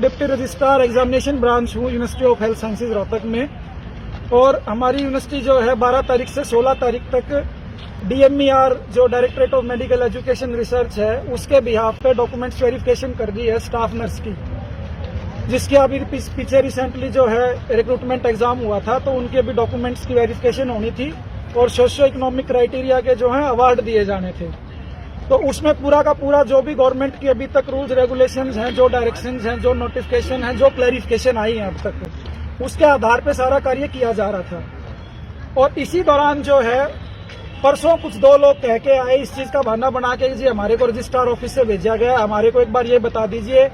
Deputy registrar examination branch हूँ university of health sciences Rohtak में। और हमारी यूनिवर्सिटी जो है 12 तारीख से 16 तारीख तक DMER जो directorate of medical education research है उसके बिहाफ पे डॉक्यूमेंट्स वेरिफिकेशन कर दी है स्टाफ नर्स की, जिसके अभी पीछे रिसेंटली जो है रिक्रूटमेंट एग्जाम हुआ था तो उनके भी डॉक्यूमेंट्स की वेरिफिकेशन होनी थी और सोशियो इकोनॉमिक क्राइटेरिया के जो है अवार्ड दिए जाने थे। तो उसमें पूरा का पूरा जो भी गवर्नमेंट की अभी तक रूल्स रेगुलेशंस हैं, जो डायरेक्शंस हैं, जो नोटिफिकेशन है, जो क्लैरिफिकेशन आई है अब तक, उसके आधार पे सारा कार्य किया जा रहा था। और इसी दौरान जो है परसों कुछ 2 लोग कह के आए इस चीज का बहाना बना के जी हमारे को रजिस्ट्रार ऑफिस से भेजा गया, हमारे को एक बार ये बता दीजिए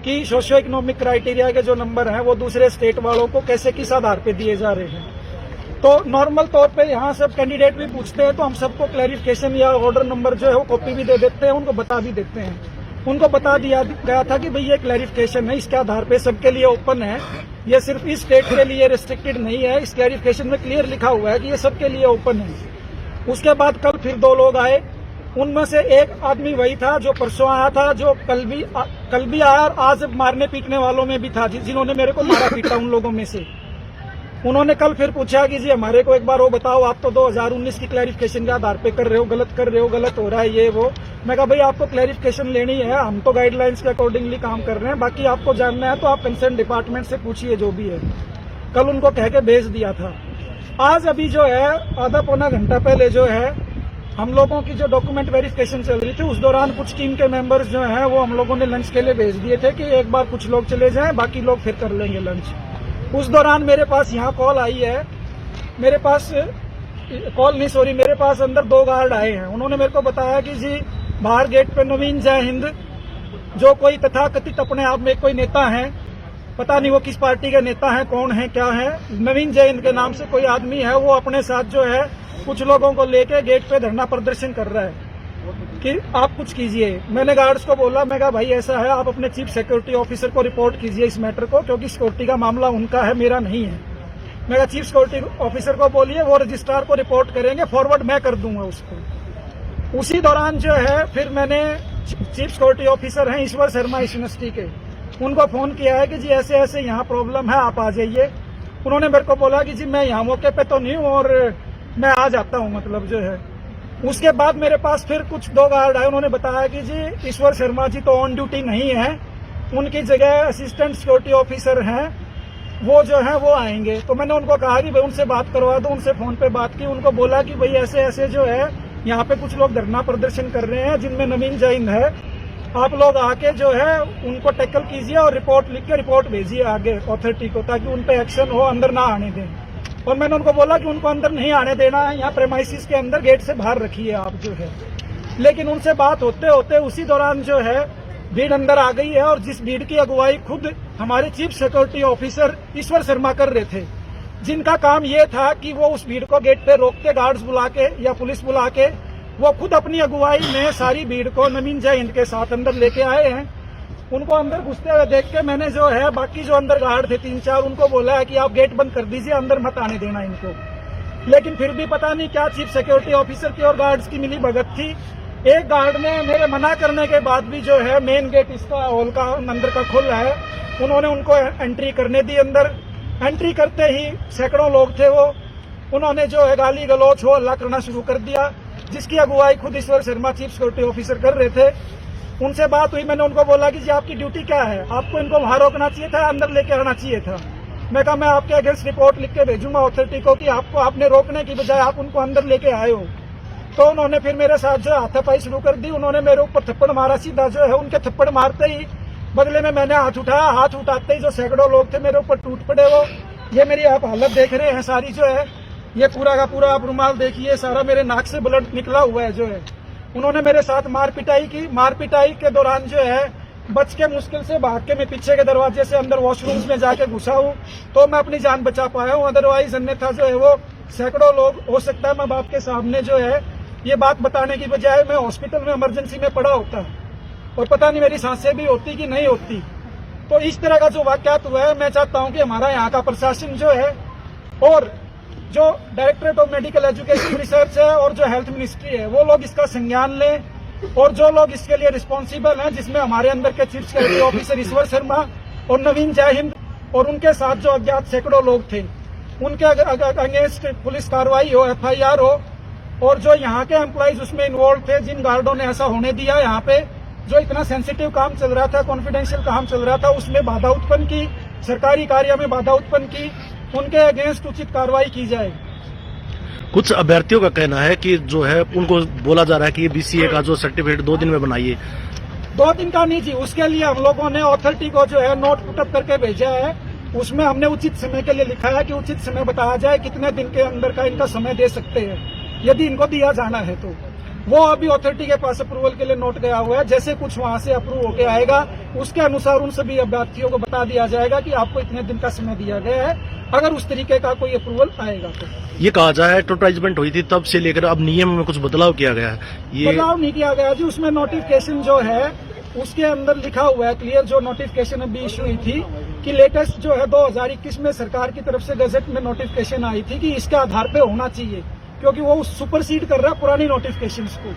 कि सोशियो इकोनॉमिक क्राइटेरिया के जो नंबर हैं वो दूसरे स्टेट वालों को कैसे किस आधार पे दिए जा रहे हैं। तो नॉर्मल तौर पे यहाँ सब कैंडिडेट भी पूछते हैं तो हम सबको क्लैरिफिकेशन या ऑर्डर नंबर जो है वो कॉपी भी दे देते हैं, उनको बता भी देते हैं। उनको बता दिया गया था कि भाई ये क्लैरिफिकेशन है, इसके आधार पे सबके लिए ओपन है, ये सिर्फ इस स्टेट के लिए रिस्ट्रिक्टेड नहीं है। इस क्लैरिफिकेशन में क्लियर लिखा हुआ है कि ये सबके लिए ओपन है। उसके बाद कल फिर 2 लोग आए, उनमें से एक आदमी वही था जो परसों आया था, जो कल भी आया और आज मारने पीटने वालों में भी था, जिन्होंने मेरे को मारा पीटा उन लोगों में से। उन्होंने कल फिर पूछा कि जी हमारे को एक बार वो बताओ, आप तो 2019 की क्लैरिफिकेशन के आधार पे कर रहे हो, गलत कर रहे हो, गलत हो रहा है ये वो। मैं कहा भाई आपको क्लैरिफिकेशन लेनी है, हम तो गाइडलाइंस के अकॉर्डिंगली काम कर रहे हैं, बाकी आपको जानना है तो आप कंसर्न डिपार्टमेंट से पूछिए जो भी है। कल उनको कह के भेज दिया था। आज अभी जो है आधा पौना घंटा पहले जो है हम लोगों की जो डॉक्यूमेंट वेरिफिकेशन चल रही थी उस दौरान कुछ टीम के मेंबर्स जो हैं वो हम लोगों ने लंच के लिए भेज दिए थे कि एक बार कुछ लोग चले जाएं, बाकी लोग फिर कर लेंगे लंच। उस दौरान मेरे पास यहाँ कॉल आई है, मेरे पास अंदर 2 गार्ड आए हैं। उन्होंने मेरे को बताया कि जी बाहर गेट पे नवीन जय हिंद जो कोई तथाकथित अपने आप में कोई नेता है, पता नहीं वो किस पार्टी के नेता हैं, कौन है क्या है, नवीन जय हिंद के नाम से कोई आदमी है, वो अपने साथ जो है कुछ लोगों को लेके गेट पे धरना प्रदर्शन कर रहा है कि आप कुछ कीजिए। मैंने गार्ड्स को बोला, मैं कहा भाई ऐसा है, आप अपने चीफ सिक्योरिटी ऑफिसर को रिपोर्ट कीजिए इस मैटर को, क्योंकि सिक्योरिटी का मामला उनका है, मेरा नहीं है। मैं कहा चीफ सिक्योरिटी ऑफिसर को बोलिए, वो रजिस्ट्रार को रिपोर्ट करेंगे, फॉरवर्ड मैं कर दूंगा उसको। उसी दौरान जो है फिर मैंने चीफ सिक्योरिटी ऑफिसर हैं ईश्वर शर्मा इस यूनिवर्सिटी के, उनको फोन किया है कि जी ऐसे ऐसे यहाँ प्रॉब्लम है, आप आ जाइए। उन्होंने मेरे को बोला कि जी मैं यहाँ मौके पे तो नहीं हूँ और मैं आ जाता हूँ, मतलब जो है। उसके बाद मेरे पास फिर कुछ 2 गार्ड आए, उन्होंने बताया कि जी ईश्वर शर्मा जी तो ऑन ड्यूटी नहीं है, उनकी जगह असिस्टेंट सिक्योरिटी ऑफिसर हैं, वो जो है वो आएंगे। तो मैंने उनको कहा कि भाई उनसे बात करवा दो, उनसे फोन पे बात की, उनको बोला कि भाई ऐसे ऐसे जो है यहाँ पे कुछ लोग धरना प्रदर्शन कर रहे हैं जिनमें नवीन जैन है, आप लोग आके जो है उनको टैकल कीजिए और रिपोर्ट लिख के रिपोर्ट भेजिए आगे अथॉरिटी को, ताकि उन पे एक्शन हो, अंदर ना आने दें। और मैंने उनको बोला कि उनको अंदर नहीं आने देना है, यहाँ प्रेमाइसिस के अंदर गेट से बाहर रखिए आप जो है। लेकिन उनसे बात होते होते उसी दौरान जो है भीड़ अंदर आ गई है, और जिस भीड़ की अगुवाई खुद हमारे चीफ सिक्योरिटी ऑफिसर ईश्वर शर्मा कर रहे थे, जिनका काम ये था कि वो उस भीड़ को गेट पे रोक के गार्ड्स बुला के या पुलिस बुला के वो खुद अपनी अगुवाई में सारी भीड़ को नवीन जय हिंद के साथ अंदर लेके आए हैं। उनको अंदर घुसते हुए देख के मैंने जो है बाकी जो अंदर गार्ड थे 3-4 उनको बोला है कि आप गेट बंद कर दीजिए, अंदर मत आने देना इनको। लेकिन फिर भी पता नहीं क्या चीफ सिक्योरिटी ऑफिसर की और गार्ड्स की मिली भगत थी, एक गार्ड ने मेरे मना करने के बाद भी जो है मेन गेट इसका हॉल का अंदर का खुला है, उन्होंने उनको एंट्री करने दी। अंदर एंट्री करते ही सैकड़ों लोग थे, वो उन्होंने जो है गाली गलौच हो हल्ला करना शुरू कर दिया, जिसकी अगुवाई खुद ईश्वर शर्मा चीफ सिक्योरिटी ऑफिसर कर रहे थे। उनसे बात हुई, मैंने उनको बोला कि जी आपकी ड्यूटी क्या है, आपको इनको वहां रोकना चाहिए था, अंदर लेके आना चाहिए था। मैं कहा मैं आपके अगेंस्ट रिपोर्ट लिख के भेजूंगा अथॉरिटी को कि आपने रोकने की बजाय आप उनको अंदर लेके आए हो। तो उन्होंने फिर मेरे साथ जो हाथापाई शुरू कर दी, उन्होंने मेरे ऊपर थप्पड़ मारा सीधा जो है। उनके थप्पड़ मारते ही बदले में मैंने हाथ उठाया, हाथ उठाते ही जो सैकड़ों लोग थे मेरे ऊपर टूट पड़े। वो ये मेरी आप हालत देख रहे हैं सारी जो है, ये पूरा का पूरा आप रुमाल देखिए, सारा मेरे नाक से ब्लड निकला हुआ है जो है। उन्होंने मेरे साथ मार पिटाई की। मार पिटाई के दौरान जो है बच के मुश्किल से भाग के मैं पीछे के दरवाजे से अंदर वॉशरूम्स में जाके घुसा हूँ, तो मैं अपनी जान बचा पाया हूँ। अदरवाइज अन्यथा जो है वो सैकड़ों लोग, हो सकता है मैं बाप के सामने जो है ये बात बताने की बजाय मैं हॉस्पिटल में इमरजेंसी में पड़ा होता और पता नहीं मेरी सांसें भी होती कि नहीं होती। तो इस तरह का जो वाकयात हुआ है, मैं चाहता हूं कि हमारा यहाँ का प्रशासन जो है और जो directorate of medical education research है और जो हेल्थ मिनिस्ट्री है, वो लोग इसका संज्ञान लें। और जो लोग इसके लिए रिस्पॉन्सिबल हैं, जिसमें हमारे अंदर के चीफ सिक्योरिटी ऑफिसर ईश्वर शर्मा और नवीन जय हिंद और उनके साथ जो अज्ञात सैकड़ों लोग थे उनके अगेंस्ट पुलिस कार्रवाई हो, FIR हो, और जो यहाँ के एम्प्लॉइज उसमें इन्वॉल्व थे, जिन गार्डों ने ऐसा होने दिया, यहाँ पे जो इतना सेंसिटिव काम चल रहा था, कॉन्फिडेंशियल काम चल रहा था, उसमें बाधा उत्पन्न की, सरकारी कार्य में बाधा उत्पन्न की, उनके अगेंस्ट उचित कार्रवाई की जाए। कुछ अभ्यर्थियों का कहना है कि जो है उनको बोला जा रहा है कि BCA का जो सर्टिफिकेट 2 दिन में बनाइए। 2 दिन का नहीं जी, उसके लिए हम लोगों ने अथॉरिटी को जो है नोट पुटअप करके भेजा है। उसमें हमने उचित समय के लिए लिखा है कि उचित समय बताया जाए, कितने दिन के अंदर का इनका समय दे सकते हैं यदि इनको दिया जाना है तो। वो अभी अथॉरिटी के पास अप्रूवल के लिए नोट गया हुआ है। जैसे कुछ वहां से अप्रूव होके आएगा उसके अनुसार उन सभी अभ्यर्थियों को बता दिया जाएगा कि आपको इतने दिन का समय दिया गया है, अगर उस तरीके का कोई अप्रूवल आएगा तो। ये कहा जाए एडवर्टाइजमेंट हुई थी तब से लेकर अब नियम में कुछ बदलाव किया गया है। ये बदलाव नहीं किया गया जी, उसमें नोटिफिकेशन जो है उसके अंदर लिखा हुआ है क्लियर, जो नोटिफिकेशन अभी इशू हुई थी कि लेटेस्ट जो है 2021 में सरकार की तरफ से गजट में नोटिफिकेशन आई थी कि इसके आधार पे होना चाहिए, क्योंकि वो सुपरसीड कर रहा है पुरानी नोटिफिकेशंस को।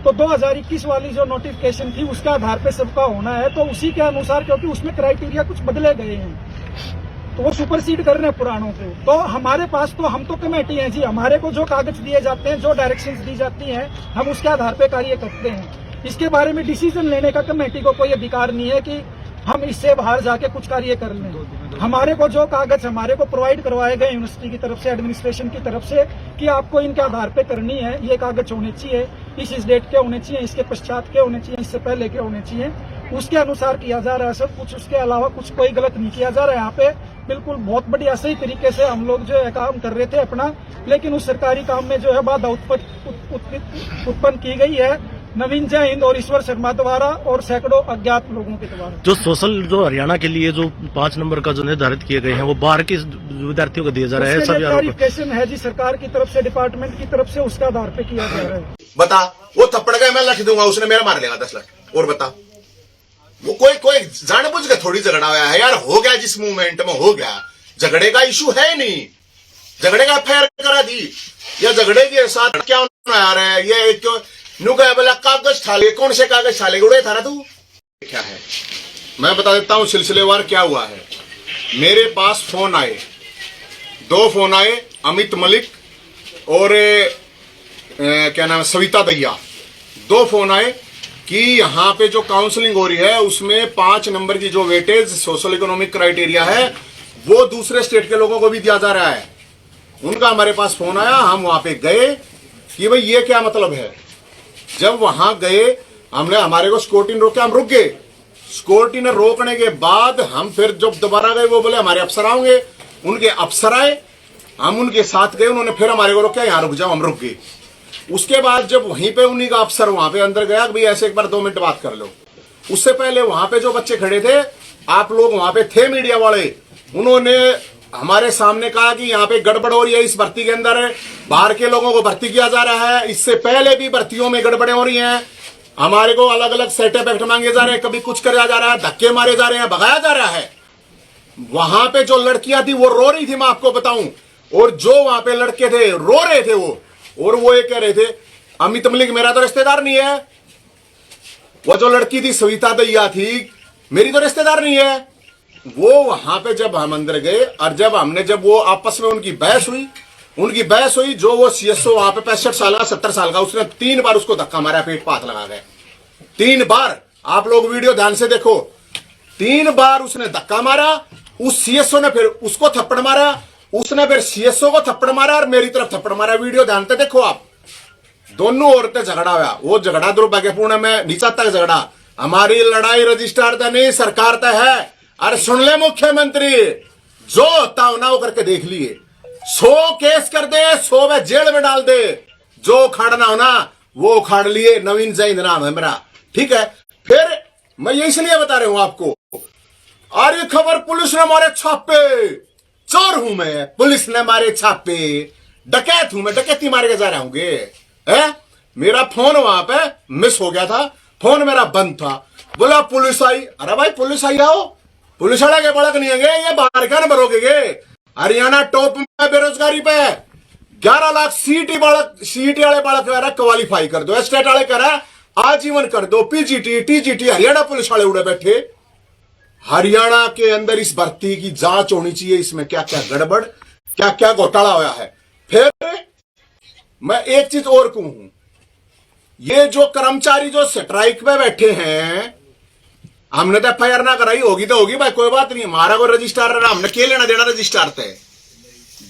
तो 2021 वाली जो नोटिफिकेशन थी उसके आधार पे सबका होना है, तो उसी के अनुसार, क्योंकि उसमें क्राइटेरिया कुछ बदले गए हैं तो वो सुपरसीड कर रहे हैं पुरानों को। तो हमारे पास तो, हम तो कमेटी हैं जी, हमारे को जो कागज दिए जाते हैं, जो डायरेक्शंस दी जाती हैं, हम उसके आधार पे कार्य करते हैं। इसके बारे में डिसीजन लेने का कमेटी को कोई अधिकार नहीं है कि हम इससे बाहर जाके कुछ कार्य कर लें। हमारे को जो कागज हमारे को प्रोवाइड करवाए गए यूनिवर्सिटी की तरफ से, एडमिनिस्ट्रेशन की तरफ से, कि आपको इनके आधार पे करनी है, ये कागज होने चाहिए, इस डेट के होने चाहिए, इसके पश्चात के होने चाहिए, इससे पहले के होने चाहिए, उसके अनुसार किया जा रहा है सब कुछ। उसके अलावा कुछ कोई गलत नहीं किया जा रहा है। यहाँ पे बिल्कुल बहुत बढ़िया सही तरीके से हम लोग जो है काम कर रहे थे अपना, लेकिन उस सरकारी काम में जो है बाधा उत्पन्न की गई है नवीन जय हिंद और ईश्वर शर्मा द्वारा और सैकड़ों अज्ञात लोगों के द्वारा। जो सोशल जो हरियाणा के लिए जो 5 नंबर का जो निर्धारित किए गए हैं वो बाहर के विद्यार्थियों को दिए जा रहे हैं। सब क्लैरिफिकेशन है जी सरकार की तरफ से, डिपार्टमेंट की तरफ से, उसके आधार पे किया जा रहा है। बता, वो थप्पड़ का मैं लाख दूंगा, उसने मेरा मार लेगा 10 लाख। और बता, वो कोई जानबूझ के थोड़ी झगड़ा हुआ है यार, हो गया जिस मूवमेंट में हो गया, झगड़े का इशू है नहीं, झगड़े का FIR करा दी, या झगड़े के साथ क्या आ रहा है ये क्यों नु गया बोला कागज ठाले, कौन से कागज ठाले उड़े था ना तू? क्या है मैं बता देता हूं सिलसिलेवार क्या हुआ है। मेरे पास फोन आए, 2 फोन आए, अमित मलिक और क्या नाम है सविता दैया, 2 फोन आए कि यहाँ पे जो काउंसलिंग हो रही है उसमें 5 नंबर की जो वेटेज सोशल इकोनॉमिक क्राइटेरिया है वो दूसरे स्टेट के लोगों को भी दिया जा रहा है। उनका हमारे पास फोन आया, हम वहां पे गए कि भाई ये क्या मतलब है। जब वहां गए हमने, हमारे को सिक्योरिटी ने रोके, हम रुक गए। सिक्योरिटी ने रोकने के बाद हम फिर जब दोबारा गए, वो बोले हमारे अफसर आएंगे, उनके अफसर आए, हम उनके साथ गए, उन्होंने फिर हमारे को रोका, यहाँ रुक जाओ, हम रुक गए। उसके बाद जब वहीं पे उन्हीं का अफसर वहां पे अंदर गया, भाई ऐसे एक बार 2 मिनट बात कर लो। उससे पहले वहां पे जो बच्चे खड़े थे, आप लोग वहां पे थे मीडिया वाले, उन्होंने हमारे सामने कहा कि यहाँ पे गड़बड़ हो रही है इस भर्ती के अंदर, बाहर के लोगों को भर्ती किया जा रहा है, इससे पहले भी भर्तियों में गड़बड़ें हो रही हैं, हमारे को अलग अलग सर्टिफिकेट मांगे जा रहे हैं, कभी कुछ कराया जा रहा है, धक्के मारे जा रहे हैं, भगाया जा रहा है। वहां पे जो लड़कियां थी वो रो रही थी, मैं आपको बताऊं, और जो वहां पे लड़के थे रो रहे थे वो, और वो ये कह रहे थे अमित मलिक मेरा तो रिश्तेदार नहीं है, वो जो लड़की थी सविता दैया थी मेरी तो रिश्तेदार नहीं है। वो वहां पे जब हम अंदर गए और जब वो आपस में उनकी बहस हुई, जो वो CSO वहां पे 65 साल का 70 साल का, उसने 3 बार उसको धक्का मारा, पेट पाथ लगा गए 3 बार। आप लोग वीडियो ध्यान से देखो, 3 बार उसने धक्का मारा, उस CSO ने फिर उसको थप्पड़ मारा, उसने फिर CSO को थप्पड़ मारा और मेरी तरफ थप्पड़ मारा। वीडियो ध्यान से देखो आप, दोनों औरतें झगड़ा हुआ, वो झगड़ा दुर्भाग्यपूर्ण में नीचा तक झगड़ा, हमारी लड़ाई रजिस्ट्रार तक नहीं सरकार तक है। अरे सुन ले मुख्यमंत्री, जो होता हो ना वो करके देख लिए, 100 केस कर दे, 100 में जेल में डाल दे, जो उखाड़ना हो ना वो उखाड़ लिए। नवीन जय हिंद नाम है मेरा, ठीक है। फिर मैं ये इसलिए बता रहा हूं आपको, अरे खबर पुलिस ने मारे छापे, चोर हूं मैं, पुलिस ने मारे छापे, डकैत हूं मैं, डकैती मारे के जा रहा हूँ। मेरा फोन वहां पे मिस हो गया था, फोन मेरा बंद था, बोला पुलिस आई। अरे भाई पुलिस आई आओ, पुलिस वाले के बड़क नहीं है ये बाहर क्या न भरोगे। हरियाणा टॉप में बेरोजगारी पे 11 लाख सीटी वाले बालक कह रहा क्वालिफाई कर दो, स्टेट वाले कह रहा आजीवन कर दो, PGT TGT, हरियाणा पुलिस वाले उड़े बैठे। हरियाणा के अंदर इस भर्ती की जांच होनी चाहिए, इसमें क्या क्या गड़बड़, क्या क्या घोटाला हुआ है। फिर मैं एक चीज और कहूं, ये जो कर्मचारी जो स्ट्राइक पे बैठे हैं, हमने तो एफआईआर ना कराई, होगी तो होगी भाई, कोई बात नहीं, हमारा कोई रजिस्ट्रार है, हमने क्या लेना देना रजिस्ट्रार तय।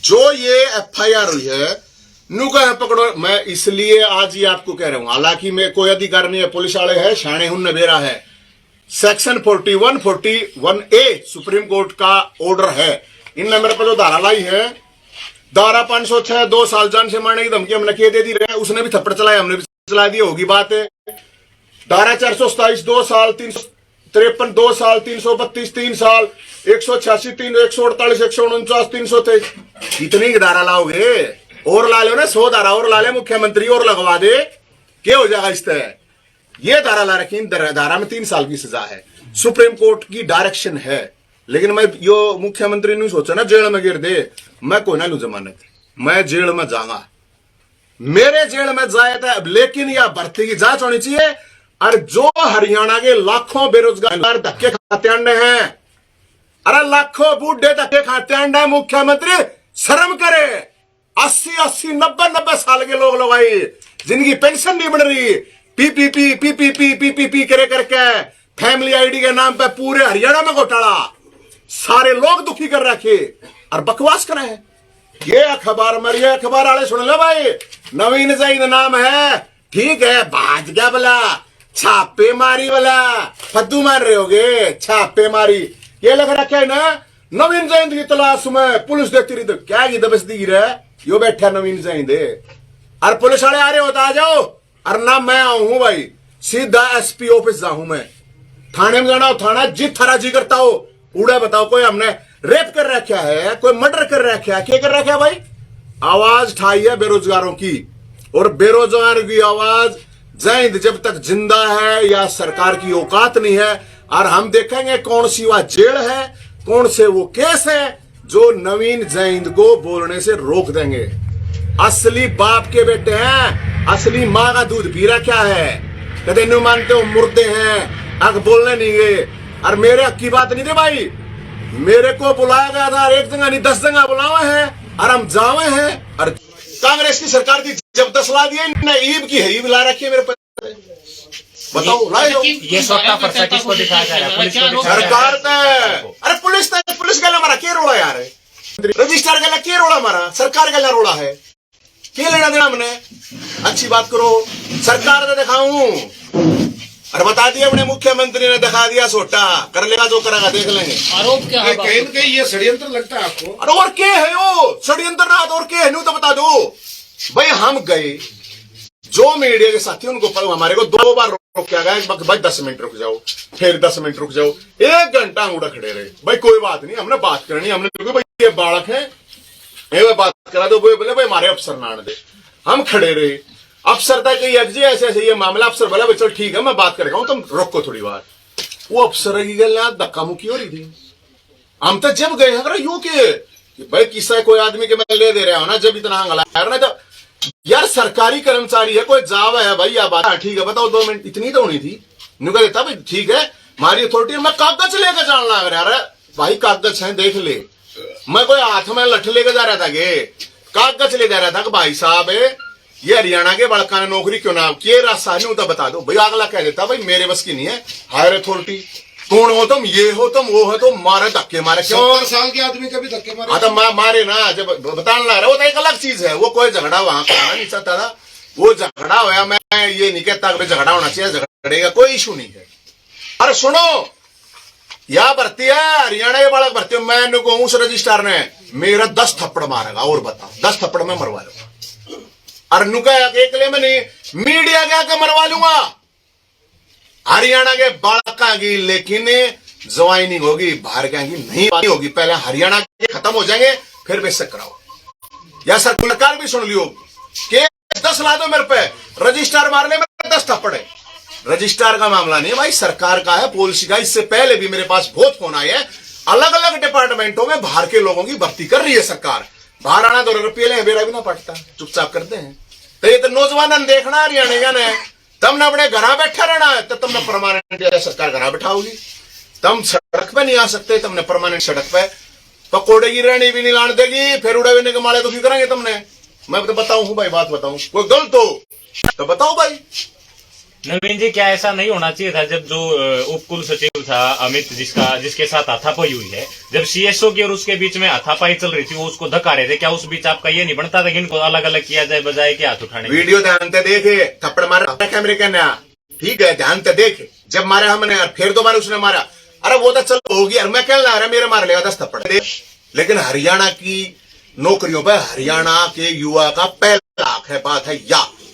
जो ये एफआईआर हुई है नु कहे पकड़ो, मैं इसलिए आज ये आपको कह रहा हूं, हालांकि मैं कोई अधिकार नहीं है, पुलिस वाले है शाणे हुन बेरा है, सेक्शन 41A सुप्रीम कोर्ट का ऑर्डर है, इनने मेरे पर जो धारा लाई है, धारा 506 2 साल जान से मारने की धमकी हमने के दे दी रहे, उसने भी थप्पड़ चलाया, हमने भी चला दी, होगी बात है। धारा 427 2 साल 353 2 साल 332 3 साल 186 3 148 149 323, कितनी धारा लाओगे? और ला लो ना, 100 धारा और ला ले मुख्यमंत्री, और लगवा दे, क्या हो जाएगा इस तरह? ये धारा ला रखी, धारा में 3 साल की सजा है, सुप्रीम कोर्ट की डायरेक्शन है। लेकिन मैं यो मुख्यमंत्री नहीं सोचा ना जेल में गिर दे, मैं कोई ना लू जमानत, मैं जेल में जाऊंगा, मेरे जेल में जाए था। लेकिन यह भर्ती की जांच होनी चाहिए। और जो हरियाणा के लाखों बेरोजगार धक्के खाते अंडे हैं, अरे लाखों बूढ़े धक्के खाते अंडे, मुख्यमंत्री शर्म करे। 80 90 साल के लोग भाई, जिनकी पेंशन नहीं बन रही, पीपीपी करे करके फैमिली आईडी के नाम पे पूरे हरियाणा में घोटाला, सारे लोग दुखी कर रखे और बकवास कर रहे हैं। ये अखबार मरिए, अखबार वाले सुन लो भाई, नवीन जैन नाम है, ठीक है, भाज गया बोला, छापे मारी वाला, फद्दू मार रहे होगे, छापे मारी, ये लग रखा है ना, नवीन जैन की तलाश में पुलिस देखती रही, तो क्या की दबस दी रहा, यो बैठा नवीन जैन दे, और पुलिस वाले आ रहे होता आ जाओ, और ना मैं आऊं भाई, सीधा एसपी ऑफिस जाऊं मैं, थाने में जाना हो थाना, जित थारा जी करता हो, उड़ा बताओ, कोई हमने रेप कर रखा है, कोई मर्डर कर रखा है, क्या कर रखा है भाई? आवाज उठाई है बेरोजगारों की, और बेरोजगार की आवाज जैद जब तक जिंदा है या सरकार की औकात नहीं है। और हम देखेंगे कौन सी वह जेल है, कौन से वो केस है जो नवीन जैद को बोलने से रोक देंगे। असली बाप के बेटे हैं, असली माँ का दूध पी रखा है, कदे नहीं मानते हो, मुर्दे हैं, अग बोलने नहीं गए। और मेरे हक की बात नहीं थी भाई, मेरे को बुलाया गया था, एक जगह नहीं 10 जगह बुलावे हैं, और हम जावे हैं। और कांग्रेस की सरकार थी जब 10 ला दिए, ईब की है, ईब ला रखी है मेरे पास, बताओ लाए हो? ये स्वतः पर्चा किसको दिखाया जा रहा है? पुलिस को सरकार तो, अरे पुलिस गला मारा, क्या रोड़ा यार, रजिस्ट्रार गला क्या रोड़ा मारा, सरकार गला रोड़ा है, क्या लेना देना हमने? अच्छी बात करो, सरकार तो दिखाऊं, और बता दिया अपने मुख्यमंत्री ने, दिखा दिया सोटा, कर लेगा जो करेगा, देख लेंगे। आरोप क्या है? कहीं न कहीं ये षड्यंत्र लगता है आपको? अरे और क्या है वो षड्यंत्र ना, और क्या है, तो बता दो भाई। हम गए, जो मीडिया के साथी उनको हमारे को 2 बार रोका गया, भाई 10 मिनट रुक जाओ, फिर 10 मिनट रुक जाओ, 1 घंटा अंगूठा खड़े रहे। भाई कोई बात नहीं, हमने बात करनी, हमने भाई ये बालक है, ये बात करा दो, बोले भाई हमारे अफसर ना आने दे, हम खड़े रहे। अफसर तक जी ऐसे ऐसे ये मामला, अफसर बोला भाई चल ठीक है मैं बात करेगा हूं, तुम रोको थोड़ी बार। वो अफसर की गल धक्का मुक्की हो रही थी, हम तो जब गए अगर यूं के भाई किसा कोई आदमी के मैं ले दे रहा हूं ना, जब इतना हंगला यार, नहीं तो यार सरकारी कर्मचारी है, कोई जावा है भाई, या बात ठीक है बताओ 2 मिनट, इतनी तो होनी थी। निकल देता भाई ठीक है हमारी अथॉरिटी, मैं कागज लेकर जान लग रहा है, भाई कागज है देख ले, मैं कोई हाथ में लठ लेकर जा रहा था, गे कागज ले जा रहा था कि भाई साहब ये हरियाणा के बड़का ने नौकरी क्यों ना किए, रास्ता नहीं होता बता दो भाई। अगला कह देता भाई मेरे बस की नहीं है, हायर अथॉरिटी, कौन हो तुम, ये हो तुम, वो हो तुम, मारे धक्के मारे, क्यों 70 साल के आदमी का भी धक्के मारे? हाँ तो मारे ना, जब बताने लग रहा वो तो एक अलग चीज है, वो कोई झगड़ा वहां करना नहीं चाहता था, वो झगड़ा हुआ, मैं ये नहीं कहता कि झगड़ा होना चाहिए, झगड़े का कोई इशू नहीं है। अरे सुनो, यह भर्ती है हरियाणा के बालक भर्ती, मैं कहूं उस रजिस्ट्रार ने मेरा 10 थप्पड़ मारेगा, और बता 10 थप्पड़ में मरवा लूंगा, और नुका अकेले में नहीं, मीडिया के आके मरवा लूंगा हरियाणा के बालका की। लेकिन ज्वाइनिंग होगी बाहर के की नहीं होगी, पहले हरियाणा के खत्म हो जाएंगे, फिर बेशक कराओ। या सरकार भी सुन लियो, केस 10 ला दो मेरे पे, रजिस्ट्रार मारने में 10 थप्पड़ है, रजिस्ट्रार का मामला नहीं भाई, सरकार का है, पॉलिसी का। इससे पहले भी मेरे पास बहुत फोन आए हैं, अलग अलग डिपार्टमेंटों में बाहर के लोगों की भर्ती कर रही है सरकार, बाहर आना 2 रुपये ले, मेरा भी ना पड़ता, चुपचाप करते हैं। तो ये तो नौजवान देखना हरियाणा ने, तुमने अपने घर बैठा रहना है, तो तुमने परमानेंट सरकार घर बैठाओगी, तुम सड़क पे नहीं आ सकते तुमने परमानेंट सड़क पे पकोड़े की रहनी भी नहीं लाने देगी फिर उड़ाने के माले दुखी करेंगे तुमने मैं तो बताऊं हूं भाई बात बताऊं कोई गलत हो तो बताओ भाई नवीन जी, क्या ऐसा नहीं होना चाहिए था जब जो उप कुल सचिव था अमित जिसके साथ हाथापाई हुई है, जब सीएसओ की और उसके बीच में हाथापाई चल रही थी, वो उसको धक्का रहे थे, क्या उस बीच आपका ये नहीं बनता था कि इनको अलग अलग किया जाए बजाय के हाथ उठाने? वीडियो ध्यान से देखे थप्पड़ मारा कैमरे के ना ठीक है ध्यान से देखे जब मारा हमने फिर दोबारा उसने मारा अरे वो तो चलो होगी और मैं कहना रहा मेरे मार लेगा 10 थप्पड़ लेकिन हरियाणा की नौकरियों पर हरियाणा के युवा का पहला हक है बात है या